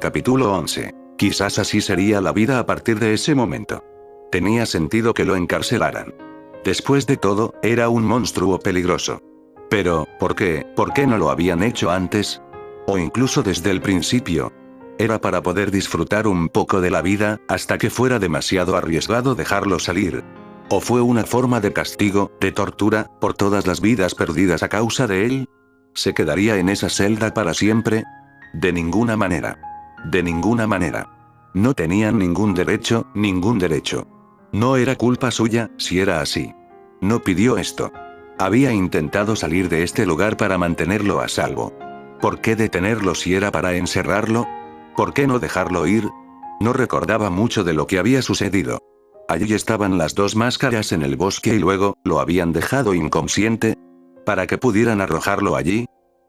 Capítulo 11. Quizás así sería la vida a partir de ese momento. Tenía sentido que lo encarcelaran. Después de todo, era un monstruo peligroso. Pero, ¿por qué? ¿Por qué no lo habían hecho antes? O incluso desde el principio. Era para poder disfrutar un poco de la vida, hasta que fuera demasiado arriesgado dejarlo salir. ¿O fue una forma de castigo, de tortura, por todas las vidas perdidas a causa de él? ¿Se quedaría en esa celda para siempre? De ninguna manera. De ninguna manera. No tenían ningún derecho, ningún derecho. No era culpa suya, si era así. No pidió esto. Había intentado salir de este lugar para mantenerlo a salvo. ¿Por qué detenerlo si era para encerrarlo? ¿Por qué no dejarlo ir? No recordaba mucho de lo que había sucedido. Allí estaban las dos máscaras en el bosque y luego, ¿lo habían dejado inconsciente? ¿Para que pudieran arrojarlo allí?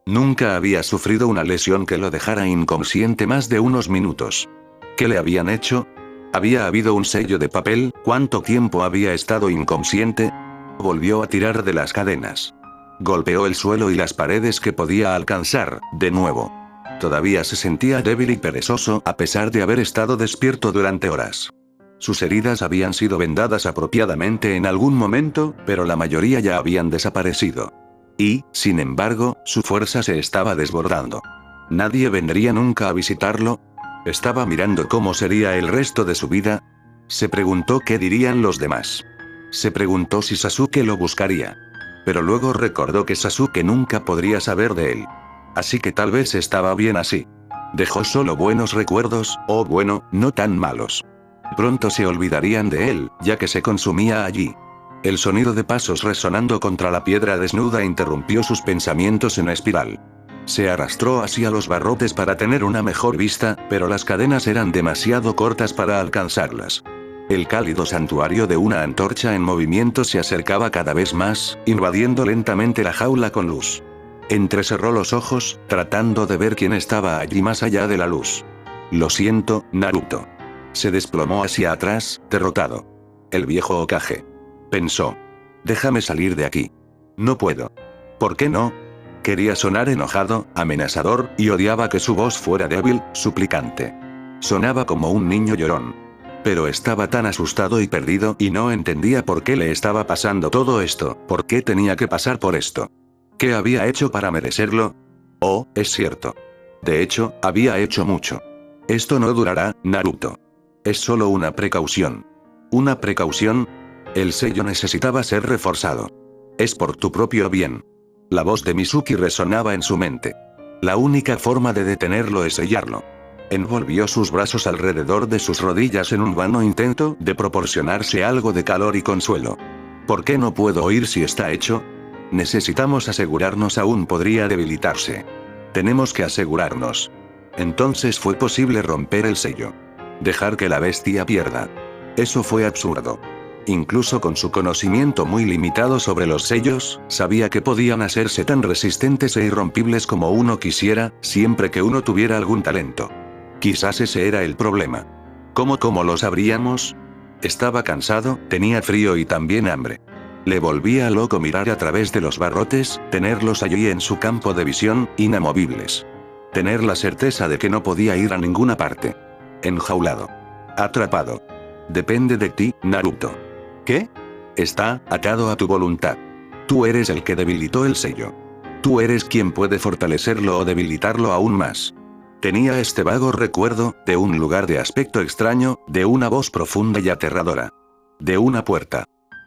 Nunca había sufrido una lesión que lo dejara inconsciente más de unos minutos. ¿Qué le habían hecho? ¿Había habido un sello de papel? ¿Cuánto tiempo había estado inconsciente? Volvió a tirar de las cadenas. Golpeó el suelo y las paredes que podía alcanzar, de nuevo. Todavía se sentía débil y perezoso a pesar de haber estado despierto durante horas. Sus heridas habían sido vendadas apropiadamente en algún momento, pero la mayoría ya habían desaparecido. Y, sin embargo, su fuerza se estaba desbordando. ¿Nadie vendría nunca a visitarlo? ¿Estaba mirando cómo sería el resto de su vida? Se preguntó qué dirían los demás. Se preguntó si Sasuke lo buscaría. Pero luego recordó que Sasuke nunca podría saber de él. Así que tal vez estaba bien así. Dejó solo buenos recuerdos, o bueno, no tan malos. Pronto se olvidarían de él, ya que se consumía allí. El sonido de pasos resonando contra la piedra desnuda interrumpió sus pensamientos en espiral. Se arrastró hacia los barrotes para tener una mejor vista, pero las cadenas eran demasiado cortas para alcanzarlas. El cálido santuario de una antorcha en movimiento se acercaba cada vez más, invadiendo lentamente la jaula con luz. Entrecerró los ojos, tratando de ver quién estaba allí más allá de la luz. Lo siento, Naruto. Se desplomó hacia atrás, derrotado. El viejo Hokage. Pensó. Déjame salir de aquí. No puedo. ¿Por qué no? Quería sonar enojado, amenazador, y odiaba que su voz fuera débil, suplicante. Sonaba como un niño llorón. Pero estaba tan asustado y perdido y no entendía por qué le estaba pasando todo esto, por qué tenía que pasar por esto. ¿Qué había hecho para merecerlo? Oh, es cierto. De hecho, había hecho mucho. Esto no durará, Naruto. Es solo una precaución. ¿Una precaución? El sello necesitaba ser reforzado. Es por tu propio bien. La voz de Mizuki resonaba en su mente. La única forma de detenerlo es sellarlo. Envolvió sus brazos alrededor de sus rodillas en un vano intento de proporcionarse algo de calor y consuelo. ¿Por qué no puedo oír si está hecho? Necesitamos asegurarnos, aún podría debilitarse. Tenemos que asegurarnos. Entonces fue posible romper el sello. Dejar que la bestia pierda. Eso fue absurdo. Incluso con su conocimiento muy limitado sobre los sellos, sabía que podían hacerse tan resistentes e irrompibles como uno quisiera, siempre que uno tuviera algún talento. Quizás ese era el problema. ¿Cómo lo sabríamos? Estaba cansado, tenía frío y también hambre. Le volvía loco mirar a través de los barrotes, tenerlos allí en su campo de visión, inamovibles. Tener la certeza de que no podía ir a ninguna parte. Enjaulado. Atrapado. Depende de ti, Naruto. ¿Qué? Está atado a tu voluntad. Tú eres el que debilitó el sello. Tú eres quien puede fortalecerlo o debilitarlo aún más. Tenía este vago recuerdo, de un lugar de aspecto extraño, de una voz profunda y aterradora. De una puerta.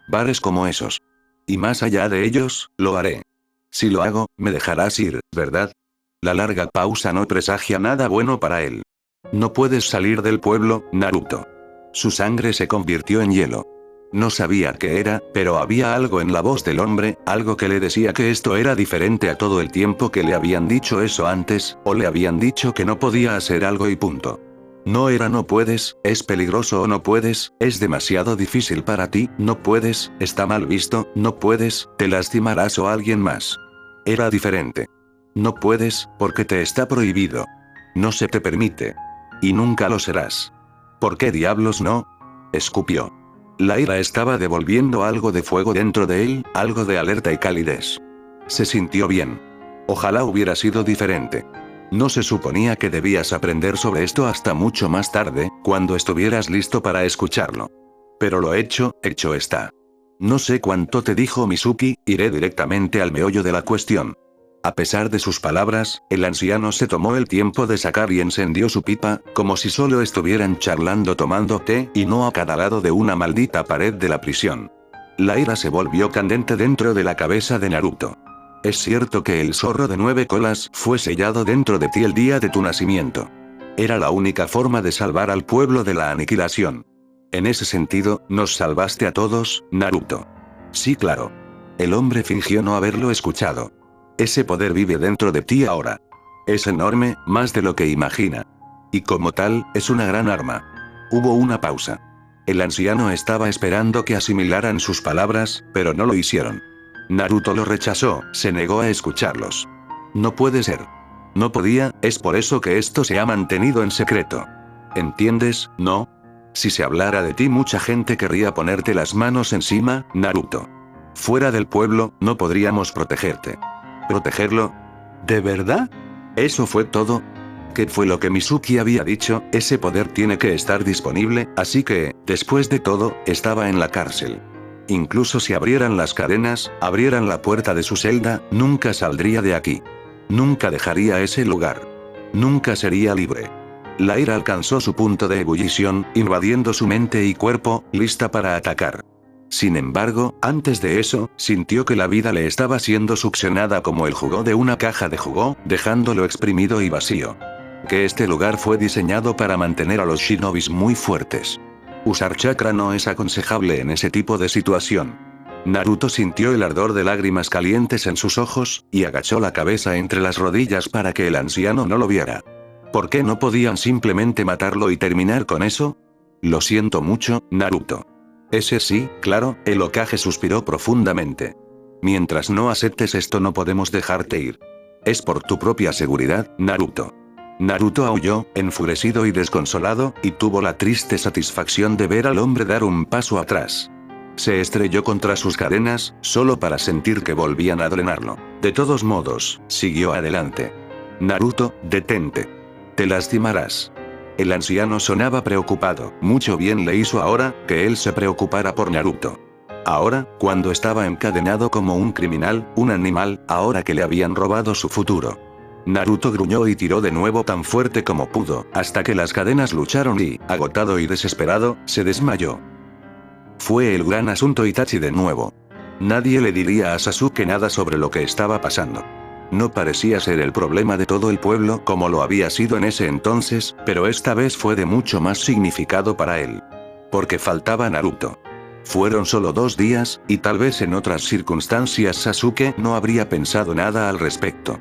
Bares como esos. Y más allá de ellos, lo haré. Si lo hago, me dejarás ir, ¿verdad? La larga pausa no presagia nada bueno para él. No puedes salir del pueblo, Naruto. Su sangre se convirtió en hielo. No sabía qué era, pero había algo en la voz del hombre, algo que le decía que esto era diferente a todo el tiempo que le habían dicho eso antes, o le habían dicho que no podía hacer algo y punto. No era no puedes, es peligroso o no puedes, es demasiado difícil para ti, no puedes, está mal visto, no puedes, te lastimarás o alguien más. Era diferente. No puedes, porque te está prohibido. No se te permite. Y nunca lo serás. ¿Por qué diablos no? Escupió. La ira estaba devolviendo algo de fuego dentro de él, algo de alerta y calidez. Se sintió bien. Ojalá hubiera sido diferente. No se suponía que debías aprender sobre esto hasta mucho más tarde, cuando estuvieras listo para escucharlo. Pero lo hecho está. No sé cuánto te dijo Mizuki, iré directamente al meollo de la cuestión. A pesar de sus palabras, el anciano se tomó el tiempo de sacar y encendió su pipa, como si solo estuvieran charlando tomando té y no a cada lado de una maldita pared de la prisión. La ira se volvió candente dentro de la cabeza de Naruto. Es cierto que el zorro de 9 colas fue sellado dentro de ti el día de tu nacimiento. Era la única forma de salvar al pueblo de la aniquilación. En ese sentido, nos salvaste a todos, Naruto. Sí, claro. El hombre fingió no haberlo escuchado. Ese poder vive dentro de ti ahora. Es enorme, más de lo que imagina. Y como tal, es una gran arma. Hubo una pausa. El anciano estaba esperando que asimilaran sus palabras, pero no lo hicieron. Naruto lo rechazó, se negó a escucharlos. No puede ser. No podía, es por eso que esto se ha mantenido en secreto. ¿Entiendes, no? Si se hablara de ti mucha gente querría ponerte las manos encima, Naruto. Fuera del pueblo, no podríamos protegerte. ¿Protegerlo? ¿De verdad? ¿Eso fue todo? ¿Qué fue lo que Mizuki había dicho? Ese poder tiene que estar disponible, así que, después de todo, estaba en la cárcel. Incluso si abrieran las cadenas, abrieran la puerta de su celda, nunca saldría de aquí. Nunca dejaría ese lugar. Nunca sería libre. La ira alcanzó su punto de ebullición, invadiendo su mente y cuerpo, lista para atacar. Sin embargo, antes de eso, sintió que la vida le estaba siendo succionada como el jugo de una caja de jugo, dejándolo exprimido y vacío. Que este lugar fue diseñado para mantener a los shinobis muy fuertes. Usar chakra no es aconsejable en ese tipo de situación. Naruto sintió el ardor de lágrimas calientes en sus ojos, y agachó la cabeza entre las rodillas para que el anciano no lo viera. ¿Por qué no podían simplemente matarlo y terminar con eso? Lo siento mucho, Naruto. Ese sí, claro, el Hokage suspiró profundamente. Mientras no aceptes esto no podemos dejarte ir. Es por tu propia seguridad, Naruto. Naruto aulló, enfurecido y desconsolado, y tuvo la triste satisfacción de ver al hombre dar un paso atrás. Se estrelló contra sus cadenas, solo para sentir que volvían a drenarlo. De todos modos, siguió adelante. Naruto, detente. Te lastimarás. El anciano sonaba preocupado, mucho bien le hizo ahora, que él se preocupara por Naruto. Ahora, cuando estaba encadenado como un criminal, un animal, ahora que le habían robado su futuro. Naruto gruñó y tiró de nuevo tan fuerte como pudo, hasta que las cadenas lucharon y, agotado y desesperado, se desmayó. Fue el gran asunto Itachi de nuevo. Nadie le diría a Sasuke nada sobre lo que estaba pasando. No parecía ser el problema de todo el pueblo como lo había sido en ese entonces, pero esta vez fue de mucho más significado para él. Porque faltaba Naruto. Fueron solo 2 días, y tal vez en otras circunstancias Sasuke no habría pensado nada al respecto.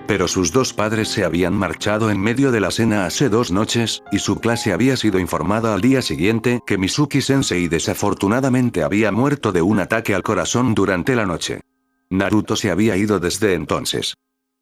Pero sus 2 padres se habían marchado en medio de la cena hace 2 noches, y su clase había sido informada al día siguiente que Mizuki-sensei desafortunadamente había muerto de un ataque al corazón durante la noche. Naruto se había ido desde entonces.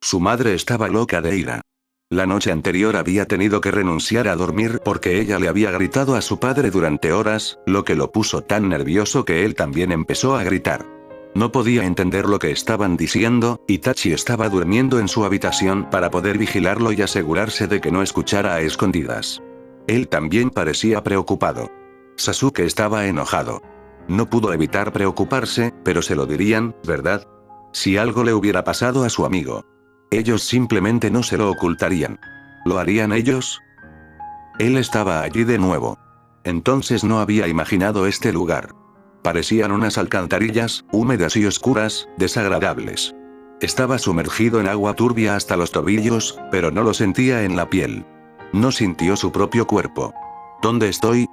Su madre estaba loca de ira. La noche anterior había tenido que renunciar a dormir porque ella le había gritado a su padre durante horas, lo que lo puso tan nervioso que él también empezó a gritar. No podía entender lo que estaban diciendo, Itachi estaba durmiendo en su habitación para poder vigilarlo y asegurarse de que no escuchara a escondidas. Él también parecía preocupado. Sasuke estaba enojado. No pudo evitar preocuparse, pero se lo dirían, ¿verdad? Si algo le hubiera pasado a su amigo. Ellos simplemente no se lo ocultarían. ¿Lo harían ellos? Él estaba allí de nuevo. Entonces no había imaginado este lugar. Parecían unas alcantarillas, húmedas y oscuras, desagradables. Estaba sumergido en agua turbia hasta los tobillos, pero no lo sentía en la piel. No sintió su propio cuerpo. ¿Dónde estoy?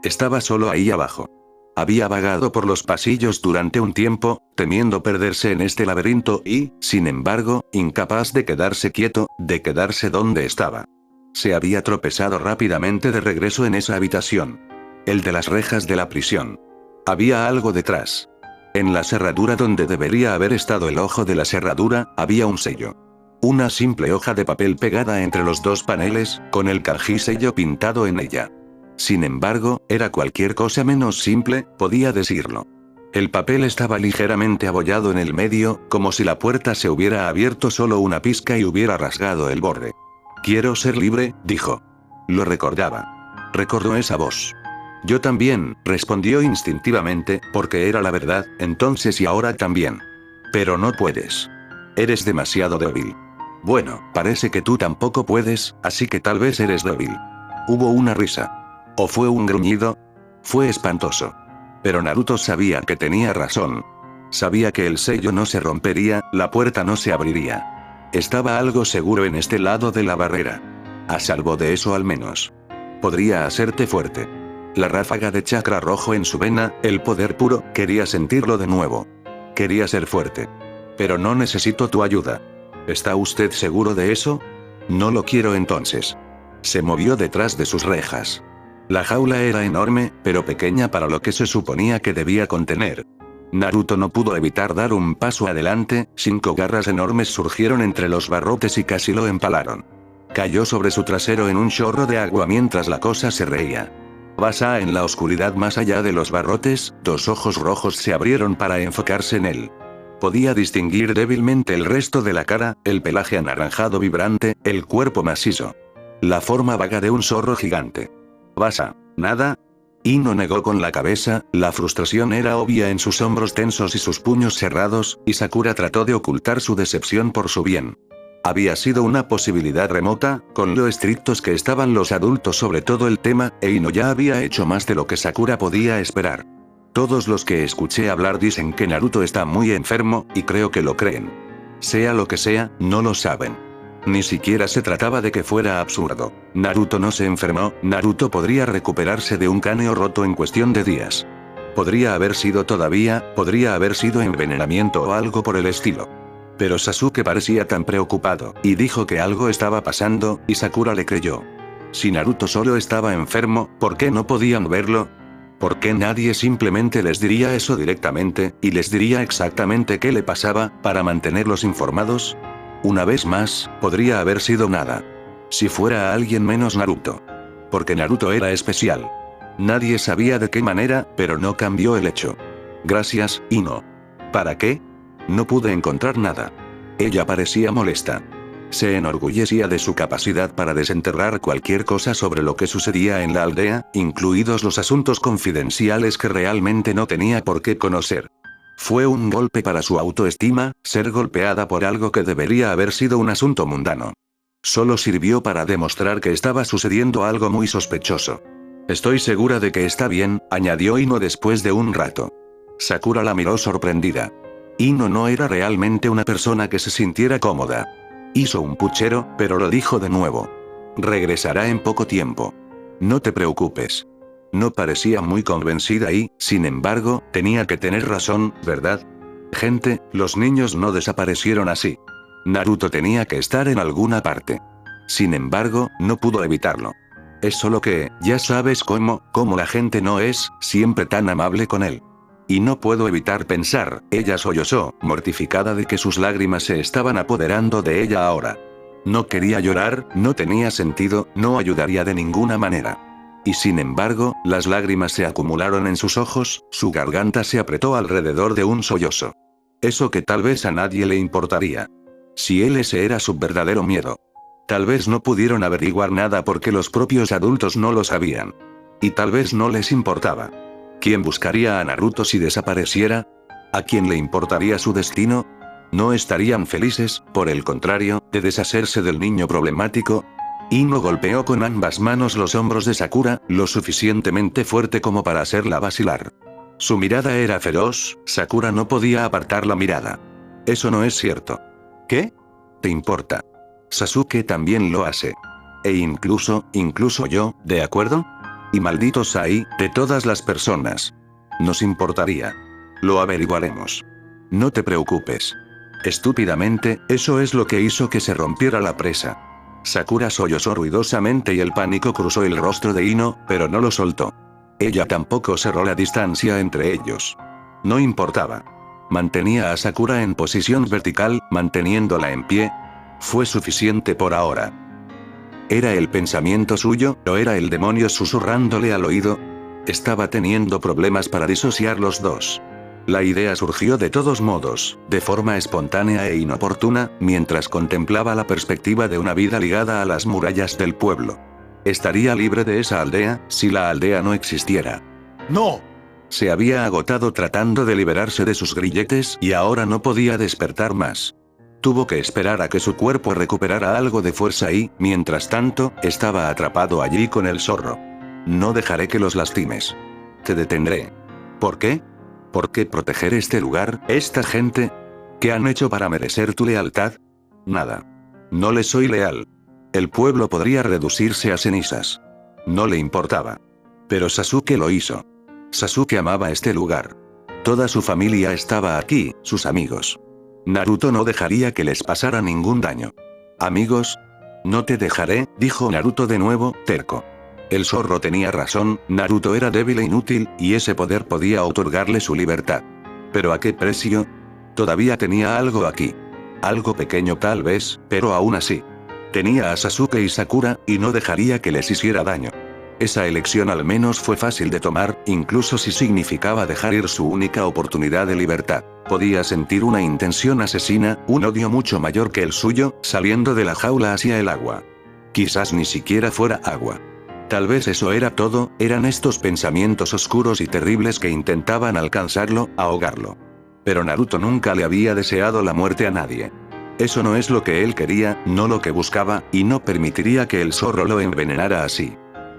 Estaba solo ahí abajo. Había vagado por los pasillos durante un tiempo, temiendo perderse en este laberinto y, sin embargo, incapaz de quedarse quieto, de quedarse donde estaba. Se había tropezado rápidamente de regreso en esa habitación. El de las rejas de la prisión. Había algo detrás. En la cerradura donde debería haber estado el ojo de la cerradura, había un sello. Una simple hoja de papel pegada entre los 2 paneles, con el kanji sello pintado en ella. Sin embargo, era cualquier cosa menos simple, podía decirlo. El papel estaba ligeramente abollado en el medio, como si la puerta se hubiera abierto solo una pizca y hubiera rasgado el borde. Quiero ser libre, dijo. Lo recordaba. Recordó esa voz. Yo también, respondió instintivamente, porque era la verdad, entonces y ahora también. Pero no puedes. Eres demasiado débil. Bueno, parece que tú tampoco puedes, así que tal vez eres débil. Hubo una risa. ¿O fue un gruñido? Fue espantoso. Pero Naruto sabía que tenía razón. Sabía que el sello no se rompería, la puerta no se abriría. Estaba algo seguro en este lado de la barrera. A salvo de eso al menos. Podría hacerte fuerte. La ráfaga de chakra rojo en su vena, el poder puro, quería sentirlo de nuevo. Quería ser fuerte. Pero no necesito tu ayuda. ¿Está usted seguro de eso? No lo quiero entonces. Se movió detrás de sus rejas. La jaula era enorme, pero pequeña para lo que se suponía que debía contener. Naruto no pudo evitar dar un paso adelante, 5 garras enormes surgieron entre los barrotes y casi lo empalaron. Cayó sobre su trasero en un chorro de agua mientras la cosa se reía. Basa en la oscuridad más allá de los barrotes, 2 ojos rojos se abrieron para enfocarse en él. Podía distinguir débilmente el resto de la cara, el pelaje anaranjado vibrante, el cuerpo macizo. La forma vaga de un zorro gigante. Basa, ¿nada? Ino negó con la cabeza, la frustración era obvia en sus hombros tensos y sus puños cerrados, y Sakura trató de ocultar su decepción por su bien. Había sido una posibilidad remota, con lo estrictos que estaban los adultos sobre todo el tema, e Ino ya había hecho más de lo que Sakura podía esperar. Todos los que escuché hablar dicen que Naruto está muy enfermo, y creo que lo creen. Sea lo que sea, no lo saben. Ni siquiera se trataba de que fuera absurdo. Naruto no se enfermó, Naruto podría recuperarse de un cráneo roto en cuestión de días. Podría haber sido envenenamiento o algo por el estilo. Pero Sasuke parecía tan preocupado, y dijo que algo estaba pasando, y Sakura le creyó. Si Naruto solo estaba enfermo, ¿por qué no podían verlo? ¿Por qué nadie simplemente les diría eso directamente, y les diría exactamente qué le pasaba, para mantenerlos informados? Una vez más, podría haber sido nada. Si fuera alguien menos Naruto. Porque Naruto era especial. Nadie sabía de qué manera, pero no cambió el hecho. Gracias, Ino. ¿Para qué? No pude encontrar nada. Ella parecía molesta. Se enorgullecía de su capacidad para desenterrar cualquier cosa sobre lo que sucedía en la aldea, incluidos los asuntos confidenciales que realmente no tenía por qué conocer. Fue un golpe para su autoestima, ser golpeada por algo que debería haber sido un asunto mundano. Solo sirvió para demostrar que estaba sucediendo algo muy sospechoso. Estoy segura de que está bien, añadió Ino después de un rato. Sakura la miró sorprendida. Ino no era realmente una persona que se sintiera cómoda. Hizo un puchero, pero lo dijo de nuevo. Regresará en poco tiempo. No te preocupes. No parecía muy convencida y, sin embargo, tenía que tener razón, ¿verdad? Gente, los niños no desaparecieron así. Naruto tenía que estar en alguna parte. Sin embargo, no pudo evitarlo. Es solo que, ya sabes cómo la gente no es siempre tan amable con él. Y no puedo evitar pensar, ella sollozó, mortificada de que sus lágrimas se estaban apoderando de ella ahora. No quería llorar, no tenía sentido, no ayudaría de ninguna manera. Y sin embargo, las lágrimas se acumularon en sus ojos, su garganta se apretó alrededor de un sollozo. Eso que tal vez a nadie le importaría. Si ese era su verdadero miedo. Tal vez no pudieron averiguar nada porque los propios adultos no lo sabían. Y tal vez no les importaba. ¿Quién buscaría a Naruto si desapareciera? ¿A quién le importaría su destino? ¿No estarían felices, por el contrario, de deshacerse del niño problemático? Ino golpeó con ambas manos los hombros de Sakura, lo suficientemente fuerte como para hacerla vacilar. Su mirada era feroz, Sakura no podía apartar la mirada. Eso no es cierto. ¿Qué? ¿Te importa? Sasuke también lo hace. E incluso yo, ¿de acuerdo? Y malditos ahí, de todas las personas. Nos importaría. Lo averiguaremos. No te preocupes. Estúpidamente, eso es lo que hizo que se rompiera la presa. Sakura sollozó ruidosamente y el pánico cruzó el rostro de Ino, pero no lo soltó. Ella tampoco cerró la distancia entre ellos. No importaba. Mantenía a Sakura en posición vertical, manteniéndola en pie. Fue suficiente por ahora. ¿Era el pensamiento suyo, o era el demonio susurrándole al oído? Estaba teniendo problemas para disociar los dos. La idea surgió de todos modos, de forma espontánea e inoportuna, mientras contemplaba la perspectiva de una vida ligada a las murallas del pueblo. Estaría libre de esa aldea, si la aldea no existiera. ¡No! Se había agotado tratando de liberarse de sus grilletes y ahora no podía despertar más. Tuvo que esperar a que su cuerpo recuperara algo de fuerza y, mientras tanto, estaba atrapado allí con el zorro. No dejaré que los lastimes. Te detendré. ¿Por qué? ¿Por qué proteger este lugar, esta gente? ¿Qué han hecho para merecer tu lealtad? Nada. No le soy leal. El pueblo podría reducirse a cenizas. No le importaba. Pero Sasuke lo hizo. Sasuke amaba este lugar. Toda su familia estaba aquí, sus amigos. Naruto no dejaría que les pasara ningún daño. ¿Amigos? No te dejaré, dijo Naruto de nuevo, terco. El zorro tenía razón, Naruto era débil e inútil, y ese poder podía otorgarle su libertad. ¿Pero a qué precio? Todavía tenía algo aquí. Algo pequeño tal vez, pero aún así. Tenía a Sasuke y Sakura, y no dejaría que les hiciera daño. Esa elección al menos fue fácil de tomar, incluso si significaba dejar ir su única oportunidad de libertad. Podía sentir una intención asesina, un odio mucho mayor que el suyo, saliendo de la jaula hacia el agua. Quizás ni siquiera fuera agua. Tal vez eso era todo, eran estos pensamientos oscuros y terribles que intentaban alcanzarlo, ahogarlo. Pero Naruto nunca le había deseado la muerte a nadie. Eso no es lo que él quería, no lo que buscaba, y no permitiría que el zorro lo envenenara así.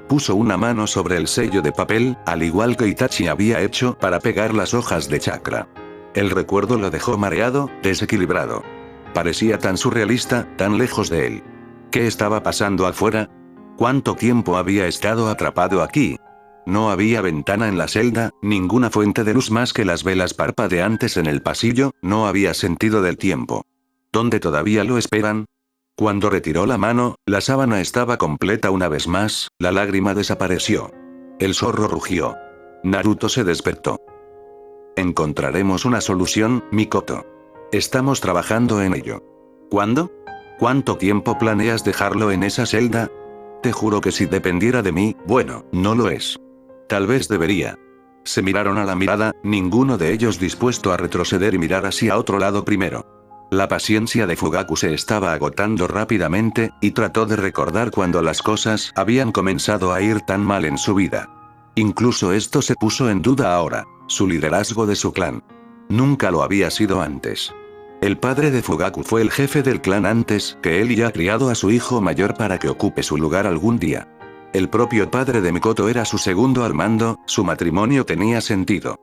Puso una mano sobre el sello de papel, al igual que Itachi había hecho para pegar las hojas de chakra. El recuerdo lo dejó mareado, desequilibrado. Parecía tan surrealista, tan lejos de él. ¿Qué estaba pasando afuera? ¿Cuánto tiempo había estado atrapado aquí? No había ventana en la celda, ninguna fuente de luz más que las velas parpadeantes en el pasillo, no había sentido del tiempo. ¿Dónde todavía lo esperan? Cuando retiró la mano, la sábana estaba completa una vez más, la lágrima desapareció. El zorro rugió. Naruto se despertó. Encontraremos una solución, Mikoto. Estamos trabajando en ello. ¿Cuándo? ¿Cuánto tiempo planeas dejarlo en esa celda? Te juro que si dependiera de mí, bueno, no lo es. Tal vez debería. Se miraron a la mirada, ninguno de ellos dispuesto a retroceder y mirar hacia otro lado primero. La paciencia de Fugaku se estaba agotando rápidamente, y trató de recordar cuando las cosas habían comenzado a ir tan mal en su vida. Incluso esto se puso en duda ahora, su liderazgo de su clan. Nunca lo había sido antes. El padre de Fugaku fue el jefe del clan antes que él y ha criado a su hijo mayor para que ocupe su lugar algún día. El propio padre de Mikoto era su segundo al mando, su matrimonio tenía sentido.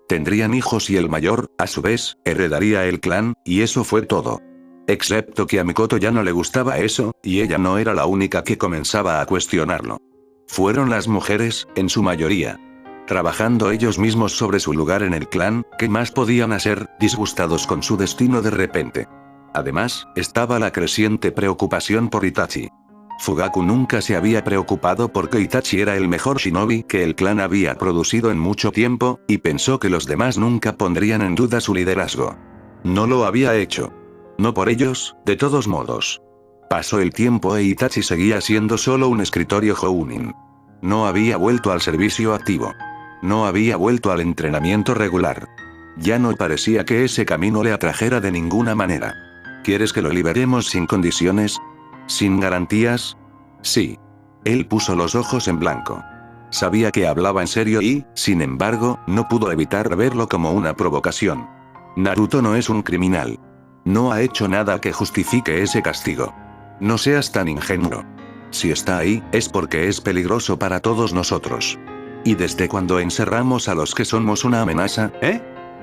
Tendrían hijos y el mayor, a su vez, heredaría el clan, y eso fue todo. Excepto que a Mikoto ya no le gustaba eso, y ella no era la única que comenzaba a cuestionarlo. Fueron las mujeres, en su mayoría. Trabajando ellos mismos sobre su lugar en el clan, ¿qué más podían hacer, disgustados con su destino de repente? Además, estaba la creciente preocupación por Itachi. Fugaku nunca se había preocupado porque Itachi era el mejor shinobi que el clan había producido en mucho tiempo, y pensó que los demás nunca pondrían en duda su liderazgo. No lo había hecho. No por ellos, de todos modos. Pasó el tiempo e Itachi seguía siendo solo un escritorio Jounin. No había vuelto al servicio activo. No había vuelto al entrenamiento regular. Ya no parecía que ese camino le atrajera de ninguna manera. ¿Quieres que lo liberemos sin condiciones? ¿Sin garantías? Sí. Él puso los ojos en blanco. Sabía que hablaba en serio y, sin embargo, no pudo evitar verlo como una provocación. Naruto no es un criminal. No ha hecho nada que justifique ese castigo. No seas tan ingenuo. Si está ahí, es porque es peligroso para todos nosotros. ¿Y desde cuándo encerramos a los que somos una amenaza,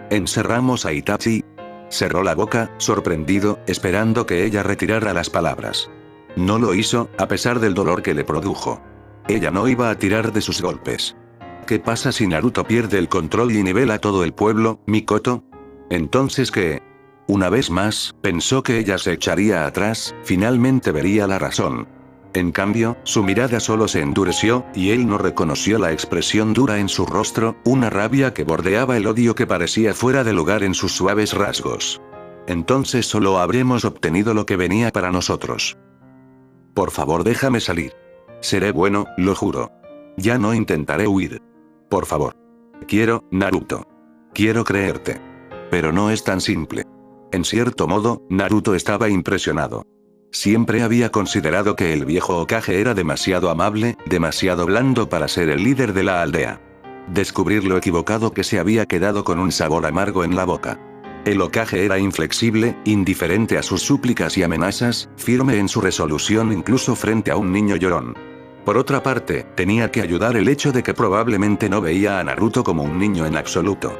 ¿Encerramos a Itachi? Cerró la boca, sorprendido, esperando que ella retirara las palabras. No lo hizo, a pesar del dolor que le produjo. Ella no iba a tirar de sus golpes. ¿Qué pasa si Naruto pierde el control y nivela todo el pueblo, Mikoto? ¿Entonces qué? Una vez más, pensó que ella se echaría atrás, finalmente vería la razón. En cambio, su mirada solo se endureció, y él no reconoció la expresión dura en su rostro, una rabia que bordeaba el odio que parecía fuera de lugar en sus suaves rasgos. Entonces solo habremos obtenido lo que venía para nosotros. Por favor, déjame salir. Seré bueno, lo juro. Ya no intentaré huir. Por favor. Quiero, Naruto. Quiero creerte. Pero no es tan simple. En cierto modo, Naruto estaba impresionado. Siempre había considerado que el viejo Hokage era demasiado amable, demasiado blando para ser el líder de la aldea. Descubrir lo equivocado que se había quedado con un sabor amargo en la boca. El Hokage era inflexible, indiferente a sus súplicas y amenazas, firme en su resolución incluso frente a un niño llorón. Por otra parte, tenía que ayudar el hecho de que probablemente no veía a Naruto como un niño en absoluto.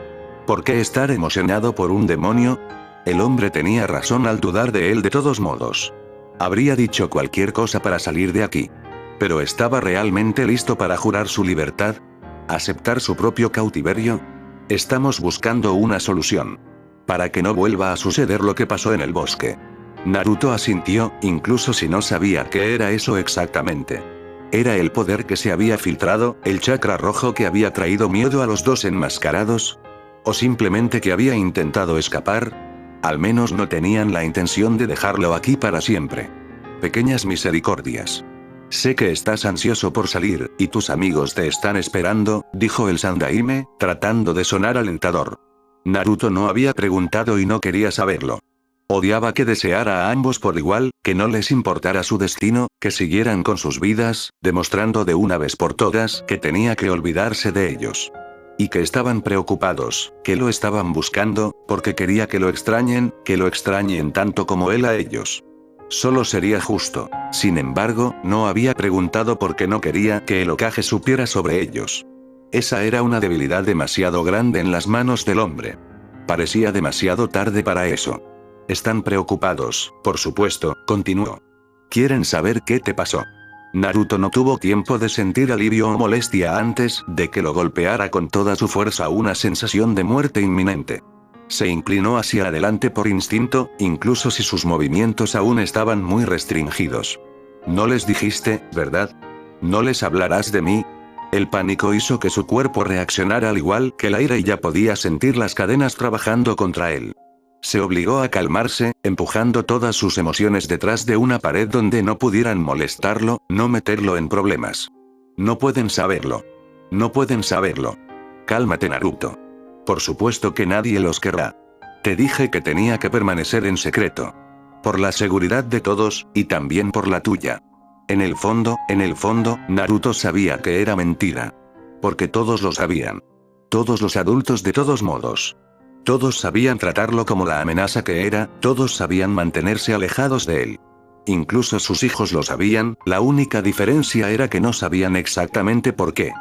¿Por qué estar emocionado por un demonio? El hombre tenía razón al dudar de él de todos modos. Habría dicho cualquier cosa para salir de aquí. Pero ¿estaba realmente listo para jurar su libertad? ¿Aceptar su propio cautiverio? Estamos buscando una solución. Para que no vuelva a suceder lo que pasó en el bosque. Naruto asintió, incluso si no sabía qué era eso exactamente. ¿Era el poder que se había filtrado, el chakra rojo que había traído miedo a los dos enmascarados? ¿O simplemente que había intentado escapar? Al menos no tenían la intención de dejarlo aquí para siempre. Pequeñas misericordias. Sé que estás ansioso por salir, y tus amigos te están esperando, dijo el Sandaime, tratando de sonar alentador. Naruto no había preguntado y no quería saberlo. Odiaba que deseara a ambos por igual, que no les importara su destino, que siguieran con sus vidas, demostrando de una vez por todas que tenía que olvidarse de ellos. Y que estaban preocupados, que lo estaban buscando, porque quería que lo extrañen tanto como él a ellos. Solo sería justo. Sin embargo, no había preguntado porque no quería que el Hokage supiera sobre ellos. Esa era una debilidad demasiado grande en las manos del hombre. Parecía demasiado tarde para eso. Están preocupados, por supuesto, continuó. Quieren saber qué te pasó. Naruto no tuvo tiempo de sentir alivio o molestia antes de que lo golpeara con toda su fuerza una sensación de muerte inminente. Se inclinó hacia adelante por instinto, incluso si sus movimientos aún estaban muy restringidos. No les dijiste, ¿verdad? ¿No les hablarás de mí? El pánico hizo que su cuerpo reaccionara al igual que el aire y ya podía sentir las cadenas trabajando contra él. Se obligó a calmarse, empujando todas sus emociones detrás de una pared donde no pudieran molestarlo, no meterlo en problemas. No pueden saberlo. No pueden saberlo. Cálmate, Naruto. Por supuesto que nadie los querrá. Te dije que tenía que permanecer en secreto. Por la seguridad de todos, y también por la tuya. En el fondo, Naruto sabía que era mentira. Porque todos lo sabían. Todos los adultos de todos modos. Todos sabían tratarlo como la amenaza que era, todos sabían mantenerse alejados de él. Incluso sus hijos lo sabían, la única diferencia era que no sabían exactamente por qué.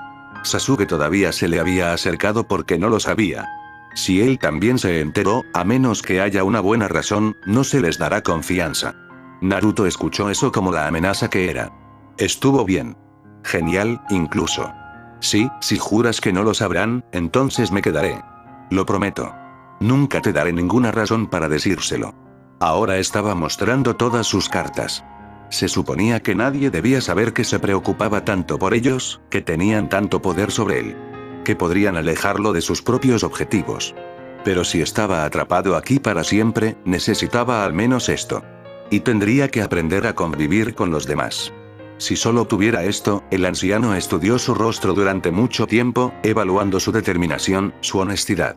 Sasuke todavía se le había acercado porque no lo sabía. Si él también se enteró, a menos que haya una buena razón, no se les dará confianza. Naruto escuchó eso como la amenaza que era. Estuvo bien. Genial, incluso. Sí, si juras que no lo sabrán, entonces me quedaré. Lo prometo. Nunca te daré ninguna razón para decírselo. Ahora estaba mostrando todas sus cartas. Se suponía que nadie debía saber que se preocupaba tanto por ellos, que tenían tanto poder sobre él. Que podrían alejarlo de sus propios objetivos. Pero si estaba atrapado aquí para siempre, necesitaba al menos esto. Y tendría que aprender a convivir con los demás. Si solo tuviera esto, el anciano estudió su rostro durante mucho tiempo, evaluando su determinación, su honestidad.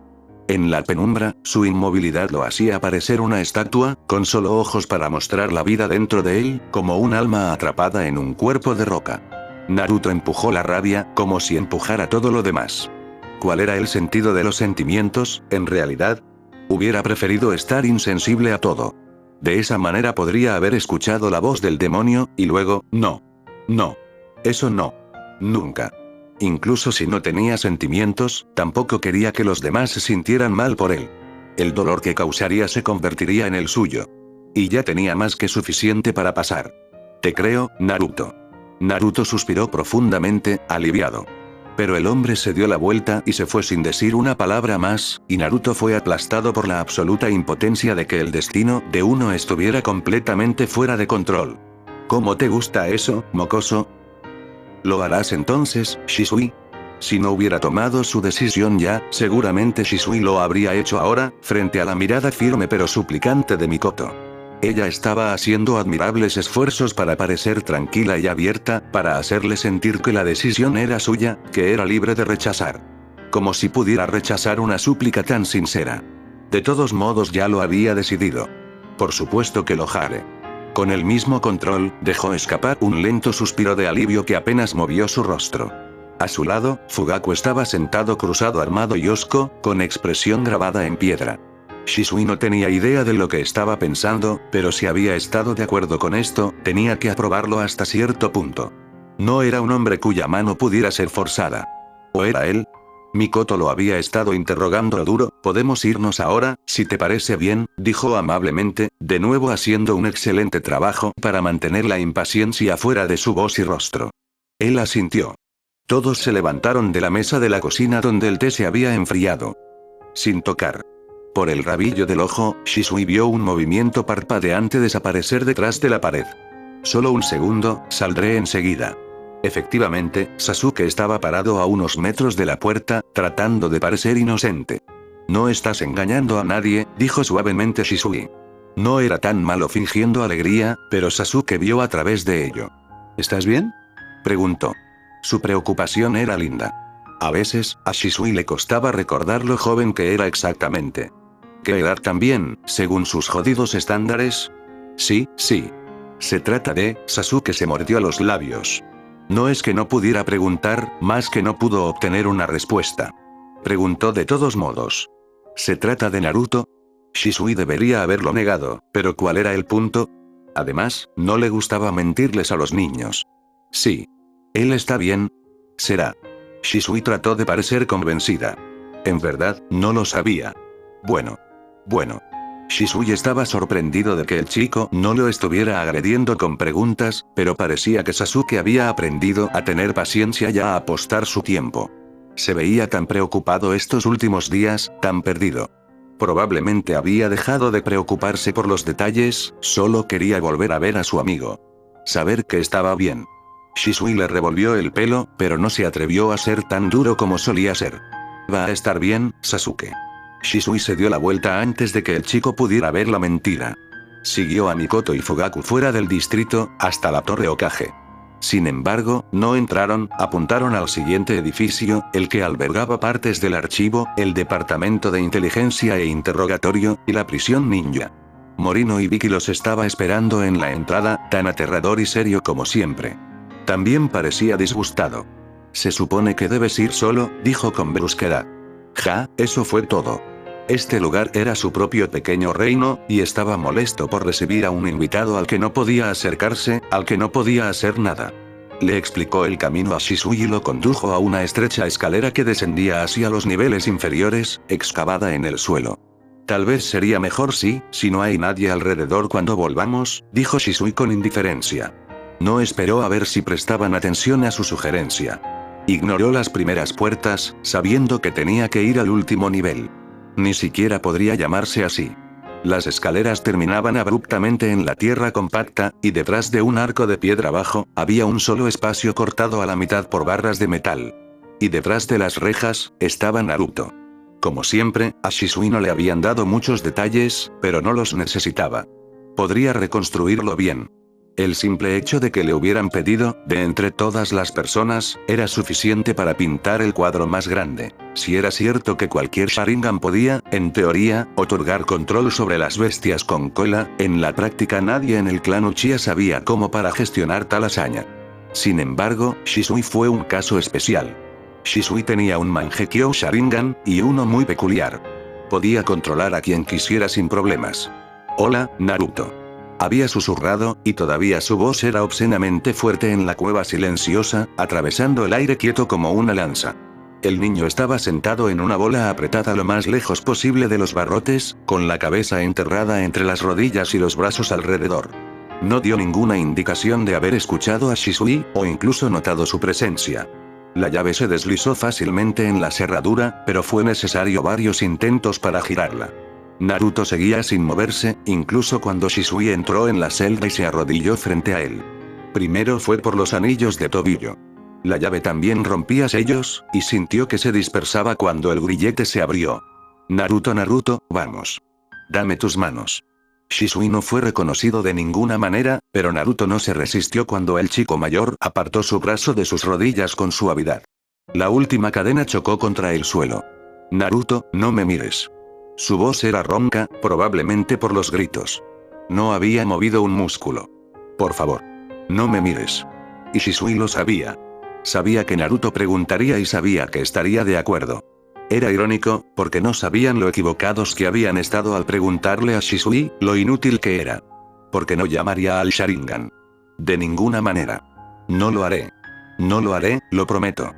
En la penumbra, su inmovilidad lo hacía parecer una estatua, con solo ojos para mostrar la vida dentro de él, como un alma atrapada en un cuerpo de roca. Naruto empujó la rabia, como si empujara todo lo demás. ¿Cuál era el sentido de los sentimientos, en realidad? Hubiera preferido estar insensible a todo. De esa manera podría haber escuchado la voz del demonio, y luego, no. No. Eso no. Nunca. Incluso si no tenía sentimientos, tampoco quería que los demás se sintieran mal por él. El dolor que causaría se convertiría en el suyo. Y ya tenía más que suficiente para pasar. Te creo, Naruto. Naruto suspiró profundamente, aliviado. Pero el hombre se dio la vuelta y se fue sin decir una palabra más, y Naruto fue aplastado por la absoluta impotencia de que el destino de uno estuviera completamente fuera de control. ¿Cómo te gusta eso, mocoso? ¿Lo harás entonces, Shisui? Si no hubiera tomado su decisión ya, seguramente Shisui lo habría hecho ahora, frente a la mirada firme pero suplicante de Mikoto. Ella estaba haciendo admirables esfuerzos para parecer tranquila y abierta, para hacerle sentir que la decisión era suya, que era libre de rechazar. como si pudiera rechazar una súplica tan sincera. De todos modos ya lo había decidido. Por supuesto que lo haré. Con el mismo control, dejó escapar un lento suspiro de alivio que apenas movió su rostro. A su lado, Fugaku estaba sentado cruzado armado y hosco, con expresión grabada en piedra. Shisui no tenía idea de lo que estaba pensando, pero si había estado de acuerdo con esto, tenía que aprobarlo hasta cierto punto. No era un hombre cuya mano pudiera ser forzada. ¿O era él? Mikoto lo había estado interrogando duro. «Podemos irnos ahora, si te parece bien», dijo amablemente, de nuevo haciendo un excelente trabajo para mantener la impaciencia fuera de su voz y rostro. Él asintió. Todos se levantaron de la mesa de la cocina donde el té se había enfriado. Sin tocar. Por el rabillo del ojo, Shisui vio un movimiento parpadeante desaparecer detrás de la pared. «Solo un segundo, saldré enseguida». Efectivamente, Sasuke estaba parado a unos metros de la puerta, tratando de parecer inocente. «No estás engañando a nadie», dijo suavemente Shisui. No era tan malo fingiendo alegría, pero Sasuke vio a través de ello. «¿Estás bien?», preguntó. Su preocupación era linda. A veces, a Shisui le costaba recordar lo joven que era exactamente. ¿Qué edad también, según sus jodidos estándares? Sí. Se trata de, Sasuke se mordió los labios. No es que no pudiera preguntar, más que no pudo obtener una respuesta. Preguntó de todos modos. ¿Se trata de Naruto? Shisui debería haberlo negado, pero ¿cuál era el punto? Además, no le gustaba mentirles a los niños. Sí. Él está bien. Será. Shisui trató de parecer convencida. En verdad, no lo sabía. Bueno. Shisui estaba sorprendido de que el chico no lo estuviera agrediendo con preguntas, pero parecía que Sasuke había aprendido a tener paciencia y a apostar su tiempo. Se veía tan preocupado estos últimos días, tan perdido. Probablemente había dejado de preocuparse por los detalles, solo quería volver a ver a su amigo. Saber que estaba bien. Shisui le revolvió el pelo, pero no se atrevió a ser tan duro como solía ser. «Va a estar bien, Sasuke». Shisui se dio la vuelta antes de que el chico pudiera ver la mentira. Siguió a Mikoto y Fugaku fuera del distrito, hasta la Torre Hokage. Sin embargo, no entraron, apuntaron al siguiente edificio, el que albergaba partes del archivo, el departamento de inteligencia e interrogatorio, y la prisión ninja. Morino y Vicky los estaba esperando en la entrada, tan aterrador y serio como siempre. También parecía disgustado. «Se supone que debes ir solo», dijo con brusquedad. Eso fue todo. Este lugar era su propio pequeño reino, y estaba molesto por recibir a un invitado al que no podía acercarse, al que no podía hacer nada. Le explicó el camino a Shisui y lo condujo a una estrecha escalera que descendía hacia los niveles inferiores, excavada en el suelo. «Tal vez sería mejor si no hay nadie alrededor cuando volvamos», dijo Shisui con indiferencia. No esperó a ver si prestaban atención a su sugerencia. Ignoró las primeras puertas, sabiendo que tenía que ir al último nivel. Ni siquiera podría llamarse así. Las escaleras terminaban abruptamente en la tierra compacta, y detrás de un arco de piedra bajo, había un solo espacio cortado a la mitad por barras de metal. Y detrás de las rejas, estaba Naruto. Como siempre, a Shisui no le habían dado muchos detalles, pero no los necesitaba. Podría reconstruirlo bien. El simple hecho de que le hubieran pedido, de entre todas las personas, era suficiente para pintar el cuadro más grande. Si era cierto que cualquier Sharingan podía, en teoría, otorgar control sobre las bestias con cola, en la práctica nadie en el clan Uchiha sabía cómo para gestionar tal hazaña. Sin embargo, Shisui fue un caso especial. Shisui tenía un Mangekyo Sharingan, y uno muy peculiar. Podía controlar a quien quisiera sin problemas. «Hola, Naruto». Había susurrado, y todavía su voz era obscenamente fuerte en la cueva silenciosa, atravesando el aire quieto como una lanza. El niño estaba sentado en una bola apretada lo más lejos posible de los barrotes, con la cabeza enterrada entre las rodillas y los brazos alrededor. No dio ninguna indicación de haber escuchado a Shisui, o incluso notado su presencia. La llave se deslizó fácilmente en la cerradura, pero fue necesario varios intentos para girarla. Naruto seguía sin moverse, incluso cuando Shisui entró en la celda y se arrodilló frente a él. Primero fue por los anillos de tobillo. La llave también rompía sellos, y sintió que se dispersaba cuando el grillete se abrió. «Naruto, vamos. Dame tus manos». Shisui no fue reconocido de ninguna manera, pero Naruto no se resistió cuando el chico mayor apartó su brazo de sus rodillas con suavidad. La última cadena chocó contra el suelo. Naruto, no me mires. Su voz era ronca, probablemente por los gritos. No había movido un músculo. Por favor. No me mires. Y Shisui lo sabía. Sabía que Naruto preguntaría y sabía que estaría de acuerdo. Era irónico, porque no sabían lo equivocados que habían estado al preguntarle a Shisui, lo inútil que era. Porque no llamaría al Sharingan. De ninguna manera. No lo haré. No lo haré, lo prometo.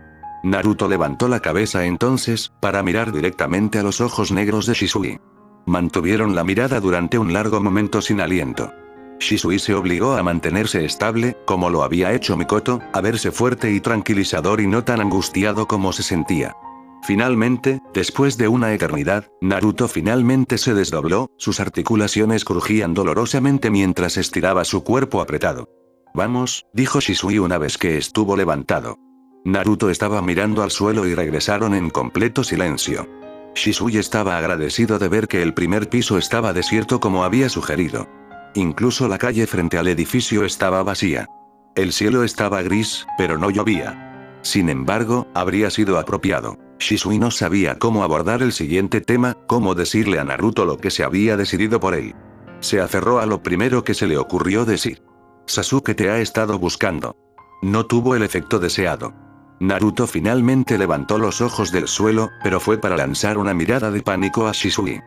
Naruto levantó la cabeza entonces, para mirar directamente a los ojos negros de Shisui. Mantuvieron la mirada durante un largo momento sin aliento. Shisui se obligó a mantenerse estable, como lo había hecho Mikoto, a verse fuerte y tranquilizador y no tan angustiado como se sentía. Finalmente, después de una eternidad, Naruto finalmente se desdobló, sus articulaciones crujían dolorosamente mientras estiraba su cuerpo apretado. Vamos, dijo Shisui una vez que estuvo levantado. Naruto estaba mirando al suelo y regresaron en completo silencio. Shisui estaba agradecido de ver que el primer piso estaba desierto como había sugerido. Incluso la calle frente al edificio estaba vacía. El cielo estaba gris, pero no llovía. Sin embargo, habría sido apropiado. Shisui no sabía cómo abordar el siguiente tema, cómo decirle a Naruto lo que se había decidido por él. Se aferró a lo primero que se le ocurrió decir. Sasuke te ha estado buscando. No tuvo el efecto deseado. Naruto finalmente levantó los ojos del suelo, pero fue para lanzar una mirada de pánico a Shisui.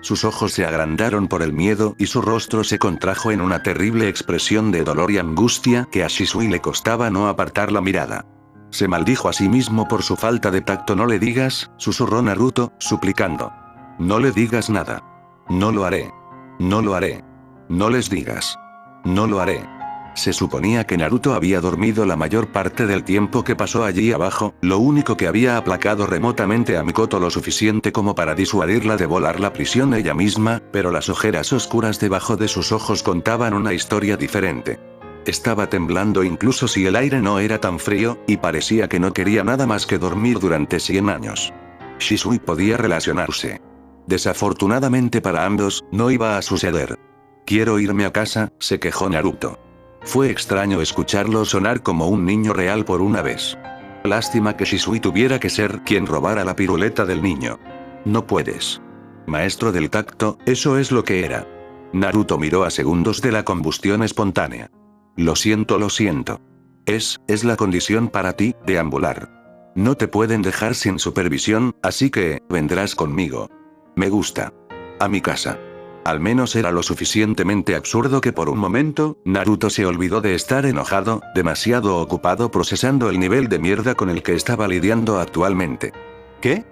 Sus ojos se agrandaron por el miedo y su rostro se contrajo en una terrible expresión de dolor y angustia que a Shisui le costaba no apartar la mirada. Se maldijo a sí mismo por su falta de tacto. No le digas, susurró Naruto, suplicando. No le digas nada. No lo haré. No lo haré. No les digas. No lo haré. Se suponía que Naruto había dormido la mayor parte del tiempo que pasó allí abajo, lo único que había aplacado remotamente a Mikoto lo suficiente como para disuadirla de volar la prisión ella misma, pero las ojeras oscuras debajo de sus ojos contaban una historia diferente. Estaba temblando incluso si el aire no era tan frío, y parecía que no quería nada más que dormir durante 100 años. Shisui podía relacionarse. Desafortunadamente para ambos, no iba a suceder. Quiero irme a casa, se quejó Naruto. Fue extraño escucharlo sonar como un niño real por una vez. Lástima que Shisui tuviera que ser quien robara la piruleta del niño. No puedes. Maestro del tacto, eso es lo que era. Naruto miró a segundos de la combustión espontánea. Lo siento, lo siento. Es la condición para ti, deambular. No te pueden dejar sin supervisión, así que, vendrás conmigo. Me gusta. A mi casa. Al menos era lo suficientemente absurdo que por un momento, Naruto se olvidó de estar enojado, demasiado ocupado procesando el nivel de mierda con el que estaba lidiando actualmente. ¿Qué?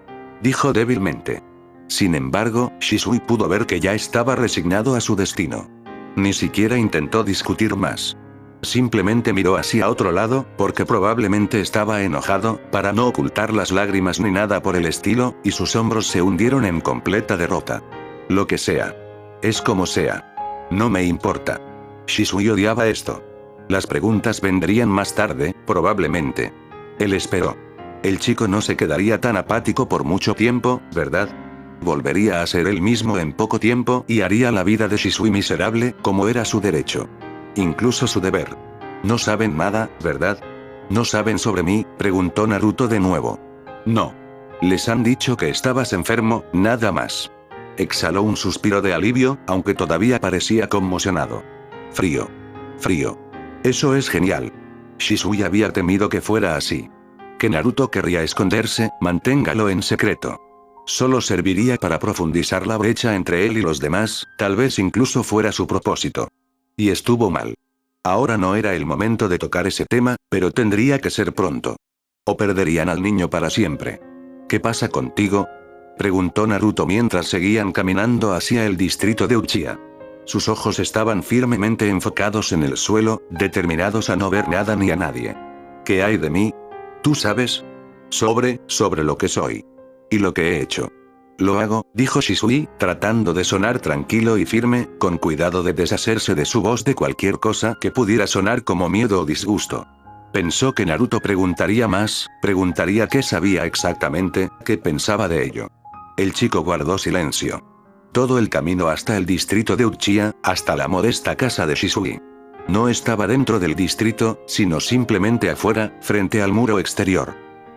Dijo débilmente. Sin embargo, Shisui pudo ver que ya estaba resignado a su destino. Ni siquiera intentó discutir más. Simplemente miró hacia otro lado, porque probablemente estaba enojado, para no ocultar las lágrimas ni nada por el estilo, y sus hombros se hundieron en completa derrota. Lo que sea. Es como sea. No me importa. Shisui odiaba esto. Las preguntas vendrían más tarde, probablemente. Él esperó. El chico no se quedaría tan apático por mucho tiempo, ¿verdad? Volvería a ser él mismo en poco tiempo y haría la vida de Shisui miserable, como era su derecho. Incluso su deber. No saben nada, ¿verdad? ¿No saben sobre mí?, preguntó Naruto de nuevo. No. Les han dicho que estabas enfermo, nada más. Exhaló un suspiro de alivio, aunque todavía parecía conmocionado. Frío. Frío. Eso es genial. Shisui había temido que fuera así. Que Naruto querría esconderse, manténgalo en secreto. Solo serviría para profundizar la brecha entre él y los demás, tal vez incluso fuera su propósito. Y estuvo mal. Ahora no era el momento de tocar ese tema, pero tendría que ser pronto. O perderían al niño para siempre. ¿Qué pasa contigo?, preguntó Naruto mientras seguían caminando hacia el distrito de Uchiha. Sus ojos estaban firmemente enfocados en el suelo, determinados a no ver nada ni a nadie. ¿Qué hay de mí? ¿Tú sabes? Sobre lo que soy. Y lo que he hecho. Lo hago, dijo Shisui, tratando de sonar tranquilo y firme, con cuidado de deshacerse de su voz de cualquier cosa que pudiera sonar como miedo o disgusto. Pensó que Naruto preguntaría más, preguntaría qué sabía exactamente, qué pensaba de ello. El chico guardó silencio. Todo el camino hasta el distrito de Uchiha, hasta la modesta casa de Shisui. No estaba dentro del distrito, sino simplemente afuera, frente al muro exterior.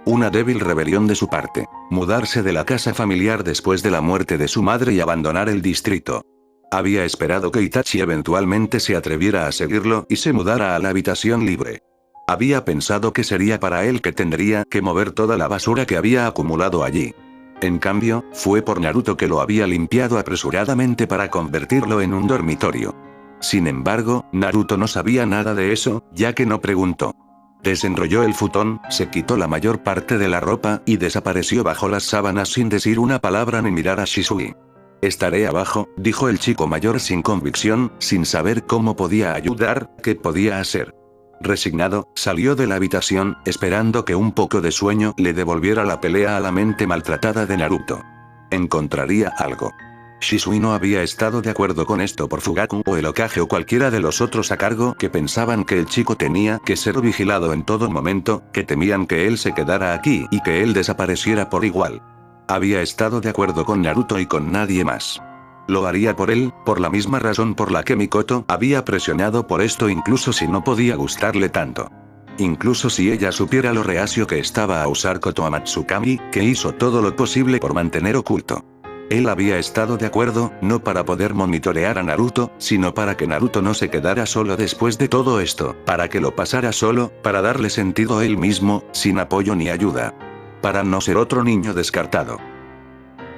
Una débil rebelión de su parte. Mudarse de la casa familiar después de la muerte de su madre y abandonar el distrito. Había esperado que Itachi eventualmente se atreviera a seguirlo y se mudara a la habitación libre. Había pensado que sería para él que tendría que mover toda la basura que había acumulado allí. En cambio, fue por Naruto que lo había limpiado apresuradamente para convertirlo en un dormitorio. Sin embargo, Naruto no sabía nada de eso, ya que no preguntó. Desenrolló el futón, se quitó la mayor parte de la ropa y desapareció bajo las sábanas sin decir una palabra ni mirar a Shisui. Estaré abajo, dijo el chico mayor sin convicción, sin saber cómo podía ayudar, qué podía hacer. Resignado, salió de la habitación, esperando que un poco de sueño le devolviera la pelea a la mente maltratada de Naruto. Encontraría algo. Shisui no había estado de acuerdo con esto por Fugaku o el Hokage o cualquiera de los otros a cargo que pensaban que el chico tenía que ser vigilado en todo momento, que temían que él se quedara aquí y que él desapareciera por igual. Había estado de acuerdo con Naruto y con nadie más. Lo haría por él, por la misma razón por la que Mikoto había presionado por esto incluso si no podía gustarle tanto. Incluso si ella supiera lo reacio que estaba a usar Kotoamatsukami, que hizo todo lo posible por mantener oculto. Él había estado de acuerdo, no para poder monitorear a Naruto, sino para que Naruto no se quedara solo después de todo esto, para que lo pasara solo, para darle sentido a él mismo, sin apoyo ni ayuda. Para no ser otro niño descartado.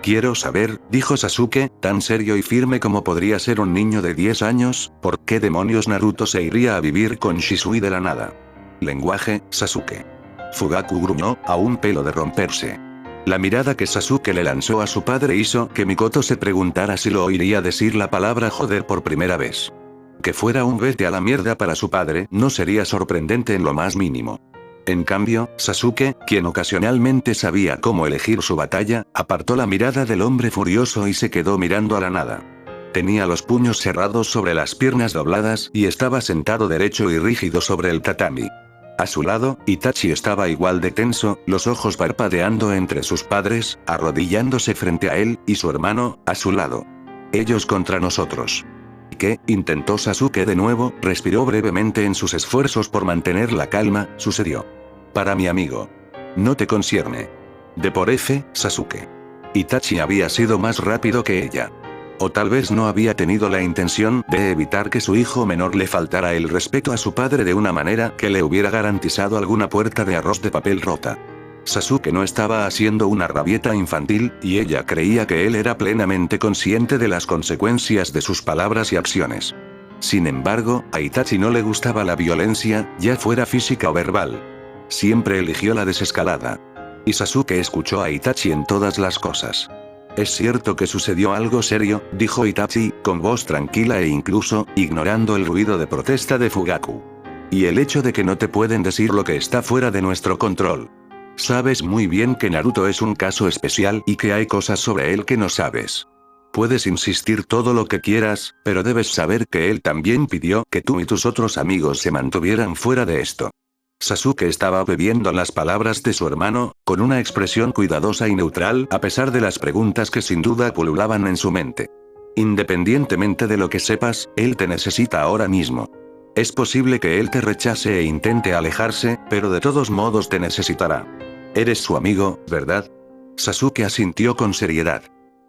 Quiero saber, dijo Sasuke, tan serio y firme como podría ser un niño de 10 años, ¿por qué demonios Naruto se iría a vivir con Shisui de la nada? Lenguaje, Sasuke. Fugaku gruñó, a un pelo de romperse. La mirada que Sasuke le lanzó a su padre hizo que Mikoto se preguntara si lo oiría decir la palabra joder por primera vez. Que fuera un vete a la mierda para su padre no sería sorprendente en lo más mínimo. En cambio, Sasuke, quien ocasionalmente sabía cómo elegir su batalla, apartó la mirada del hombre furioso y se quedó mirando a la nada. Tenía los puños cerrados sobre las piernas dobladas y estaba sentado derecho y rígido sobre el tatami. A su lado, Itachi estaba igual de tenso, los ojos parpadeando entre sus padres, arrodillándose frente a él, y su hermano, a su lado. Ellos contra nosotros. ¿Qué? Intentó Sasuke de nuevo, respiró brevemente en sus esfuerzos por mantener la calma, sucedió. Para mi amigo. No te concierne. De por F, Sasuke. Itachi había sido más rápido que ella. O tal vez no había tenido la intención de evitar que su hijo menor le faltara el respeto a su padre de una manera que le hubiera garantizado alguna puerta de arroz de papel rota. Sasuke no estaba haciendo una rabieta infantil, y ella creía que él era plenamente consciente de las consecuencias de sus palabras y acciones. Sin embargo, a Itachi no le gustaba la violencia, ya fuera física o verbal. Siempre eligió la desescalada. Y Sasuke escuchó a Itachi en todas las cosas. Es cierto que sucedió algo serio, dijo Itachi, con voz tranquila e incluso, ignorando el ruido de protesta de Fugaku. Y el hecho de que no te pueden decir lo que está fuera de nuestro control. Sabes muy bien que Naruto es un caso especial y que hay cosas sobre él que no sabes. Puedes insistir todo lo que quieras, pero debes saber que él también pidió que tú y tus otros amigos se mantuvieran fuera de esto. Sasuke estaba bebiendo las palabras de su hermano, con una expresión cuidadosa y neutral a pesar de las preguntas que sin duda pululaban en su mente. Independientemente de lo que sepas, él te necesita ahora mismo. Es posible que él te rechace e intente alejarse, pero de todos modos te necesitará. Eres su amigo, ¿verdad? Sasuke asintió con seriedad.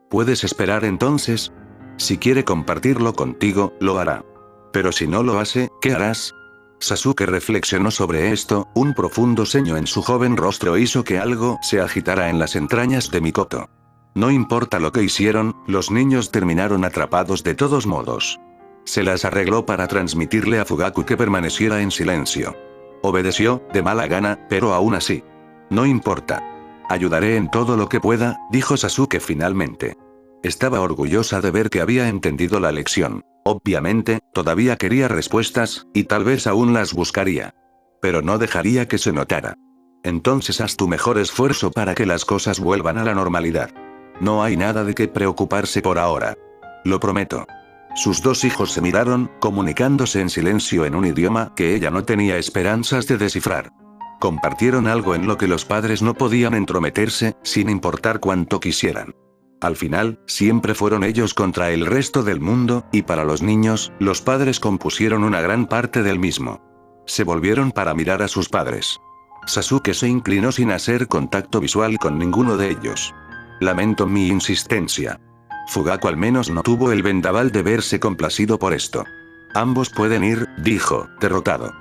¿Puedes esperar entonces? Si quiere compartirlo contigo, lo hará. Pero si no lo hace, ¿qué harás? Sasuke reflexionó sobre esto, un profundo ceño en su joven rostro hizo que algo se agitara en las entrañas de Mikoto. No importa lo que hicieron, los niños terminaron atrapados de todos modos. Se las arregló para transmitirle a Fugaku que permaneciera en silencio. Obedeció, de mala gana, pero aún así. No importa. Ayudaré en todo lo que pueda, dijo Sasuke finalmente. Estaba orgullosa de ver que había entendido la lección. Obviamente, todavía quería respuestas, y tal vez aún las buscaría. Pero no dejaría que se notara. Entonces haz tu mejor esfuerzo para que las cosas vuelvan a la normalidad. No hay nada de qué preocuparse por ahora. Lo prometo. Sus dos hijos se miraron, comunicándose en silencio en un idioma que ella no tenía esperanzas de descifrar. Compartieron algo en lo que los padres no podían entrometerse, sin importar cuánto quisieran. Al final, siempre fueron ellos contra el resto del mundo, y para los niños, los padres compusieron una gran parte del mismo. Se volvieron para mirar a sus padres. Sasuke se inclinó sin hacer contacto visual con ninguno de ellos. Lamento mi insistencia. Fugaku al menos no tuvo el vendaval de verse complacido por esto. Ambos pueden ir, dijo, derrotado.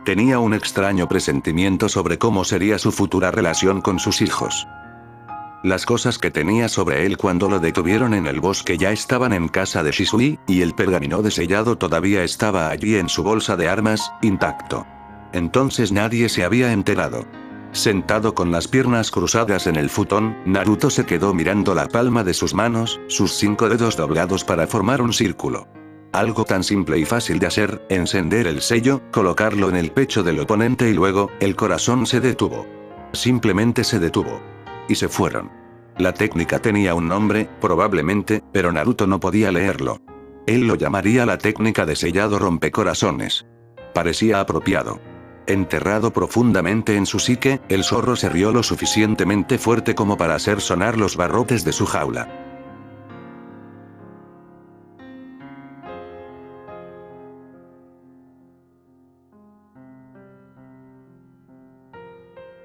Tenía un extraño presentimiento sobre cómo sería su futura relación con sus hijos. Las cosas que tenía sobre él cuando lo detuvieron en el bosque ya estaban en casa de Shisui, y el pergamino de sellado todavía estaba allí en su bolsa de armas, intacto. Entonces nadie se había enterado. Sentado con las piernas cruzadas en el futón, Naruto se quedó mirando la palma de sus manos, sus 5 dedos doblados para formar un círculo. Algo tan simple y fácil de hacer, encender el sello, colocarlo en el pecho del oponente y luego, el corazón se detuvo. Simplemente se detuvo. Y se fueron. La técnica tenía un nombre, probablemente, pero Naruto no podía leerlo. Él lo llamaría la técnica de sellado rompecorazones. Parecía apropiado. Enterrado profundamente en su psique, el zorro se rió lo suficientemente fuerte como para hacer sonar los barrotes de su jaula.